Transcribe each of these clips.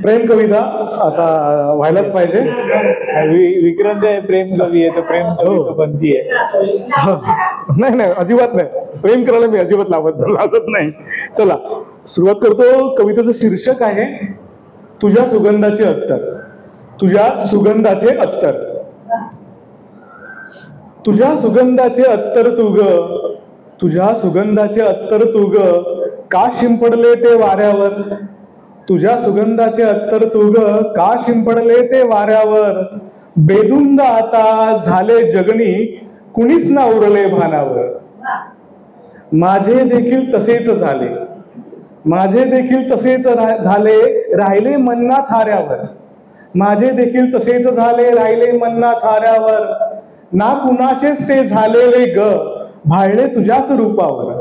प्रेम कविता आता व्हायलाच पाहिजे. विक्रांत आहे प्रेम कवी आहे तर प्रेम कवी बनती आहे. नाही नाही अजिबात नाही, प्रेम करायला मी अजिबात लाजत नाही. चला सुरुवात करतो. कवितेचं शीर्षक आहे तुझ्या सुगंधाचे अत्तर. तुझ्या सुगंधाचे अत्तर. तुझ्या सुगंधाचे अत्तर तू ग, तुझ्या सुगंधाचे अत्तर तू ग, का शिंपडले ते वाऱ्यावर. तुझ्या सुगंधाचे अत्तर तू ग, का शिंपडले ते वाऱ्यावर. बेधुंद आता झाले जगणी, कुणीच ना उरले भानावर. माझे देखील तसेच झाले, माझे देखील तसेच झाले, राहिले मन्ना थाऱ्यावर. माझे देखील तसेच झाले, राहिले मन्ना थाऱ्यावर. ना कुणाचेच ते झालेले ग, भाळले तुझ्याच रूपावर.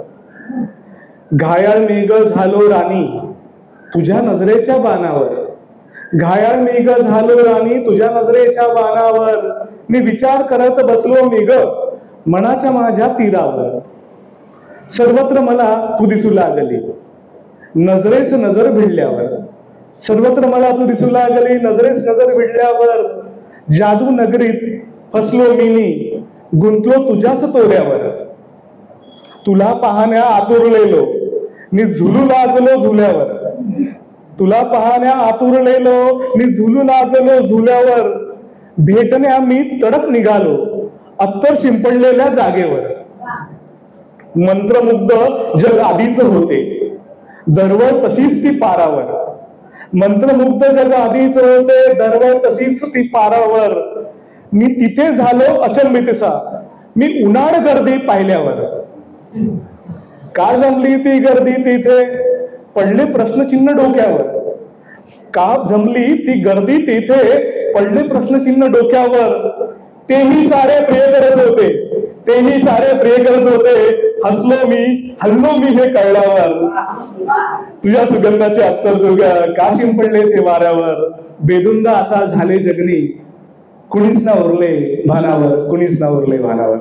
घायाळ मेघ झालो राणी तुझ्या नजरेच्या बाणावर. घायाळ मेघ झालो राणी तुझ्या नजरेच्या बाणावर. मी विचार करत बसलो मेघ मनाच्या माझ्या तीरावर. सर्वत्र मला तू दिसू लागली नजरेस नजर भिडल्यावर. सर्वत्र मला तू दिसू लागली नजरेस नजर भिडल्यावर. जादू नगरीत फसलो मिनी गुंतलो तुझ्याच तोऱ्यावर. तुला पाहण्या आतुरलेलो मी झुलू लागलो झुल्यावर. तुला पाहण्या आतुरलेलो मी झुलू लागलो झुल्यावर. भेटण्या मी तडक निघालो अत्तर शिंपडलेल्या जागेवर. मंत्रमुग्ध जग आधीच होते दरवळ तशीच ती पारावर. मंत्रमुग्ध जग आधीच होते दरवळ तशीच ती पारावर. मी तिथे झालो अचंबितसा मी उन्हाळ गर्दी पाहिल्यावर. का जमली ती गर्दी तिथे पडले प्रश्नचिन्ह डोक्यावर. का जमली ती गर्दी तिथे पडले प्रश्नचिन्ह डोक्यावर. तेही सारे प्रिय करत होते, तेही सारे प्रिय करत होते. हसलो मी हल्लो मी हे कळल्यावर. तुझ्या सुगंधाचे अत्तर तुझ्या का शिंपडले ते वाऱ्यावर. बेधुंद आता झाले जगणी कुणीच ना उरले भानावर. कुणीच ना उरले भानावर.